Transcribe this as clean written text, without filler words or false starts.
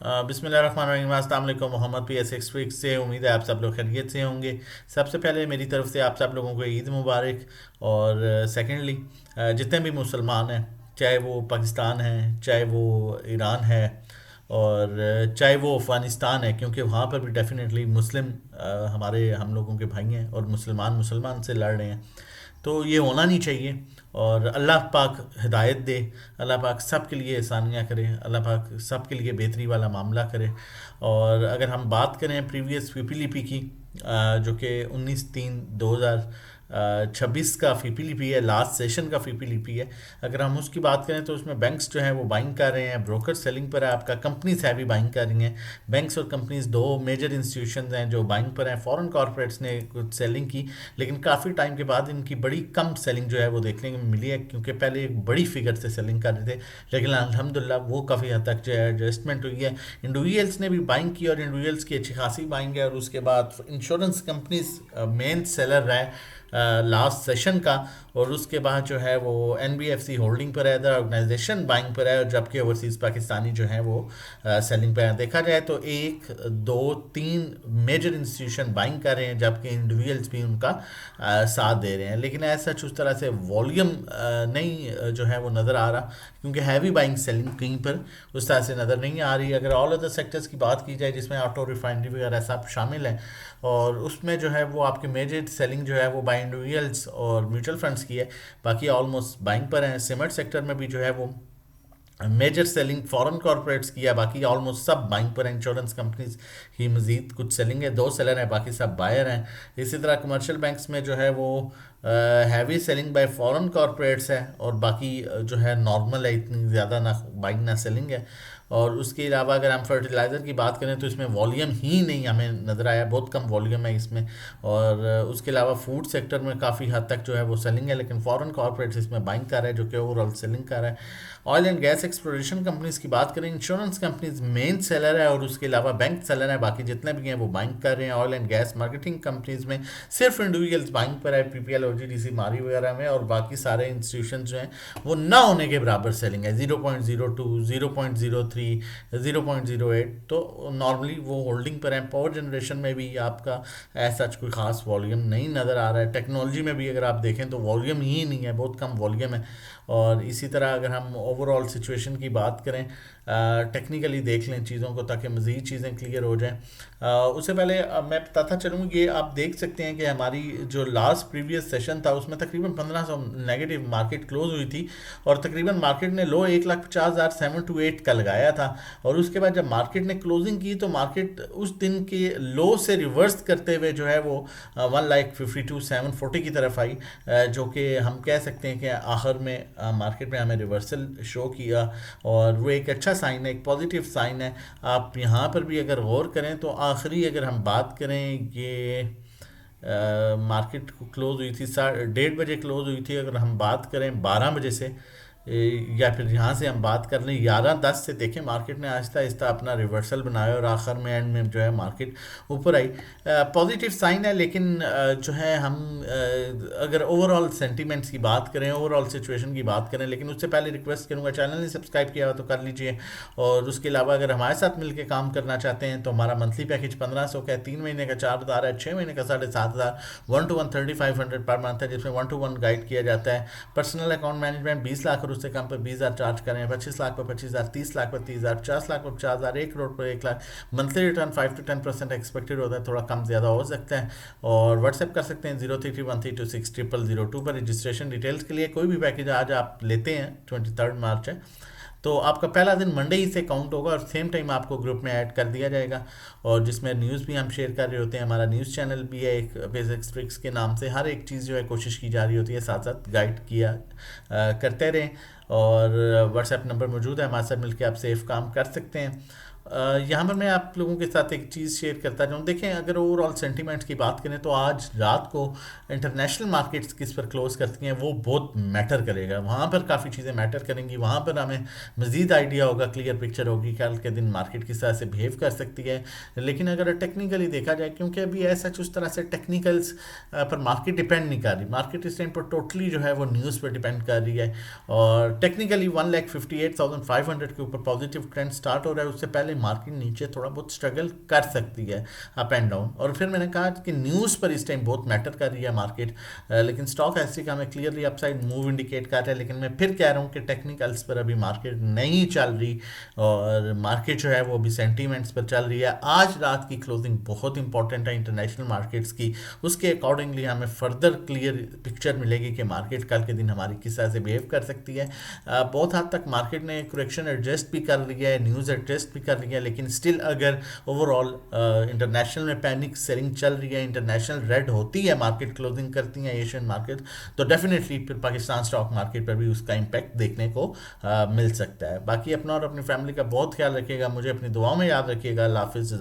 बिस्मिल्लाहिर्रहमानिर्रहीम। अस्सलाम वालेकुम। मोहम्मद पी एस एक्सट्रिक से उम्मीद है आप सब लोग खैरियत से होंगे। सबसे पहले मेरी तरफ से आप सब लोगों को ईद मुबारक। और सेकेंडली जितने भी मुसलमान हैं, चाहे वो पाकिस्तान है, चाहे वो ईरान है, और चाहे वो अफ़गानिस्तान है, क्योंकि वहाँ पर भी डेफिनेटली मुस्लिम हमारे हम लोगों के भाई हैं और मुसलमान मुसलमान से लड़ रहे हैं। तो ये होना नहीं चाहिए। और अल्लाह पाक हिदायत दे, अल्लाह पाक सब के लिए आसानियाँ करे, अल्लाह पाक सब के लिए बेहतरी वाला मामला करे। और अगर हम बात करें प्रीवियस पीपीलीपी की, जो कि 19/3/2026 का पीपीलीपी है, लास्ट सेशन का पीपीलीपी है। अगर हम उसकी बात करें तो उसमें बैंक्स जो हैं वो बाइंग कर रहे हैं, ब्रोकर सेलिंग पर है, आपका कंपनीज हैवी बाइंग कर रही हैं। बैंक्स और कंपनीज दो मेजर इंस्टीट्यूशंस हैं जो बाइंग पर हैं। फॉरेन कॉर्पोरेट्स ने कुछ सेलिंग की, लेकिन काफ़ी टाइम के बाद इनकी बड़ी कम सेलिंग जो है वो देखने को मिली है, क्योंकि पहले एक बड़ी फिगर से सेलिंग कर रहे थे, लेकिन अल्हम्दुलिल्लाह वो काफ़ी हद तक जो है एडजस्टमेंट हुई है। इंडिविजुअल्स ने भी बाइंग की और इंडिविजुअल्स की अच्छी खासी बाइंग है। और उसके बाद इंश्योरेंस कंपनीज मेन सेलर रहा है लास्ट सेशन का। और उसके बाद जो है वो एनबीएफसी होल्डिंग पर है, द ऑर्गेनाइजेशन बाइंग पर है, और जबकि ओवरसीज़ पाकिस्तानी जो है वो सेलिंग पर है। देखा जाए तो एक दो तीन मेजर इंस्टीट्यूशन बाइंग कर रहे हैं, जबकि इंडिविजुअल्स भी उनका साथ दे रहे हैं। लेकिन ऐसा उस तरह से वॉल्यूम नहीं जो है वो नज़र आ रहा, क्योंकि हैवी बाइंग सेलिंग कहीं पर उस तरह से नज़र नहीं आ रही। अगर ऑल अदर सेक्टर्स की बात की जाए, जिसमें ऑटो रिफाइनरी वगैरह सब शामिल हैं, और उसमें जो है वो आपके मेजर सेलिंग जो है वो बाय इंडिविजुअल्स और म्यूचुअल फंड्स की है, बाकी ऑलमोस्ट बाइंग पर हैं। सीमेंट सेक्टर में भी जो है वो मेजर सेलिंग फॉरेन कॉर्पोरेट्स की है, बाकी ऑलमोस्ट सब बाइंग पर हैं। इंश्योरेंस कंपनीज की मजीद कुछ सेलिंग है, दो सेलर हैं, बाकी सब बायर हैं। इसी तरह कमर्शियल बैंक्स में जो है वो heavy selling bye foreign corporates है, और बाकी जो है नॉर्मल है, इतनी ज़्यादा ना बाइंग ना सेलिंग है। और उसके अलावा अगर हम फर्टिलाइज़र की बात करें तो इसमें वॉल्यूम ही नहीं हमें नज़र आया, बहुत कम वॉल्यूम है इसमें। और उसके अलावा फूड सेक्टर में काफ़ी हद तक जो है वो सेलिंग है, लेकिन फॉरेन कॉर्पोरेट्स इसमें बाइंग कर रहे हैं, जो कि ओवरऑल सेलिंग कर रहा है। Oil and gas exploration companies की बात करें, इंश्योरेंस कंपनीज मेन सेलर है, और उसके अलावा बैंक सेलर है, बाकी जितने भी हैं वो बाइंग कर रहे हैं। Oil and gas marketing companies में सिर्फ इंडिविजुअल्स बाइंग पर है, पीपीएल और जीडीसी मारी वगैरह में, और बाकी सारे इंस्टीट्यूशन जो हैं वो ना होने के बराबर सेलिंग है, 0.02, 0.03, 0.08। तो नॉर्मली वो होल्डिंग पर है। पावर जनरेशन में भी आपका ऐसा कोई ख़ास वॉल्यूम नहीं नज़र आ रहा है। टेक्नोलॉजी में भी अगर आप देखें तो वॉल्यूम ही नहीं है, बहुत कम वॉल्यूम है। और इसी तरह अगर हम ओवरऑल सिचुएशन की बात करें, टेक्निकली देख लें चीज़ों को, ताकि मज़ीद चीज़ें क्लियर हो जाएं। उससे पहले मैं बताता चलूँ, ये आप देख सकते हैं कि हमारी जो लास्ट प्रीवियस सेशन था उसमें तकरीबन 1500 नेगेटिव मार्केट क्लोज हुई थी, और तकरीबन मार्केट ने लो 1,50,728 का लगाया था। और उसके बाद जब मार्केट ने क्लोजिंग की तो मार्केट उस दिन के लो से रिवर्स करते हुए जो है वो 1,52,740 की तरफ आई, जो कि हम कह सकते हैं कि आखिर में मार्केट में हमें रिवर्सल शो किया, और वो एक अच्छा साइन है, एक पॉजिटिव साइन है। आप यहाँ पर भी अगर गौर करें तो आखिरी अगर हम बात करें, ये मार्केट को क्लोज हुई थी 1:30 बजे क्लोज हुई थी। अगर हम बात करें 12 बजे से, या फिर यहाँ से हम बात कर लें 11:10 से, देखें मार्केट ने आहिस्ता आहिस्ता अपना रिवर्सल बनाया, और आखिर में एंड में जो है मार्केट ऊपर आई। पॉजिटिव साइन है, लेकिन जो है हम अगर ओवरऑल सेंटीमेंट्स की बात करें, ओवरऑल सिचुएशन की बात करें, लेकिन उससे पहले रिक्वेस्ट करूँगा, चैनल ने सब्सक्राइब किया हो तो कर लीजिए। और उसके अलावा अगर हमारे साथ मिलकर काम करना चाहते हैं तो हमारा मंथली पैकेज 1500 का है, 3 महीने का 4,000 है, 6 महीने का 7,500, 1-to-1 3,500 पर मंथ है, जिसमें 1-to-1 गाइड किया जाता है। पर्सनल अकाउंट मैनेजमेंट 20 लाख और उससे कम पर 20,000 चार्ज करें, 25 लाख पर 25,000, 30 लाख पर 30,000, 50 लाख पर 50,000, 1 करोड़ पर 1 lakh. Monthly return 5 to 10% expected होता है, थोड़ा कम ज़्यादा हो सकता है। और व्हाट्सएप कर सकते हैं 0331326002 पर। रजिस्ट्रेशन डिटेल्स के लिए कोई भी पैकेज आज आप लेते हैं, 23 मार्च है, तो आपका पहला दिन मंडे ही से काउंट होगा, और सेम टाइम आपको ग्रुप में ऐड कर दिया जाएगा, और जिसमें न्यूज़ भी हम शेयर कर रहे होते हैं। हमारा न्यूज़ चैनल भी है एक, बेसिक ट्रिक्स के नाम से। हर एक चीज़ जो है कोशिश की जा रही होती है, साथ साथ गाइड किया करते रहें। और व्हाट्सएप नंबर मौजूद है, हमारे साथ मिलकर आप सेफ काम कर सकते हैं। यहाँ पर मैं आप लोगों के साथ एक चीज़ शेयर करता जाऊँ। देखें, अगर ओवरऑल सेंटीमेंट्स की बात करें तो आज रात को इंटरनेशनल मार्केट्स किस पर क्लोज करती हैं वो बहुत मैटर करेगा। वहाँ पर काफ़ी चीज़ें मैटर करेंगी, वहाँ पर हमें मज़ीद आइडिया होगा, क्लियर पिक्चर होगी कल के दिन मार्केट किस तरह से बिहेव कर सकती है। लेकिन अगर टेक्निकली देखा जाए, क्योंकि अभी ऐसा उस तरह से टेक्निकल्स पर मार्केट डिपेंड नहीं कर रही, मार्केट इस टाइम पर टोटली जो है वो न्यूज़ पर डिपेंड कर रही है। और टेक्निकली 1,58,500 के ऊपर पॉजिटिव ट्रेंड स्टार्ट हो रहा है। उससे पहले मार्केट नीचे थोड़ा बहुत स्ट्रगल कर सकती है, अप एंड डाउन। और फिर मैंने कहा कि न्यूज़ पर इस टाइम बहुत मैटर कर रही है मार्केट, लेकिन स्टॉक ऐसे का हमें क्लियरली अपसाइड मूव इंडिकेट कर रहा है। लेकिन मैं फिर कह रहा हूँ कि टेक्निकल्स पर अभी मार्केट नहीं चल रही, और मार्केट जो है वो अभी सेंटीमेंट्स पर चल रही है। आज रात की क्लोजिंग बहुत इंपॉर्टेंट है इंटरनेशनल मार्केट्स की, उसके अकॉर्डिंगली हमें फर्दर क्लियर पिक्चर मिलेगी कि मार्केट कल के दिन हमारी किस तरह से बिहेव कर सकती है। बहुत हद तक मार्केट ने करेक्शन एडजस्ट भी कर लिया है, न्यूज़ एडजस्ट भी कर लिया है, लेकिन स्टिल अगर ओवरऑल इंटरनेशनल में पैनिक सेलिंग चल रही है, इंटरनेशनल रेड होती है, मार्केट क्लोजिंग करती है एशियन मार्केट, तो डेफिनेटली फिर पाकिस्तान स्टॉक मार्केट पर भी उसका इम्पैक्ट देखने को मिल सकता है। बाकी अपना और अपनी फैमिली का बहुत ख्याल रखिएगा, मुझे अपनी दुआओं में याद रखिएगा। अल्लाह हाफिज़।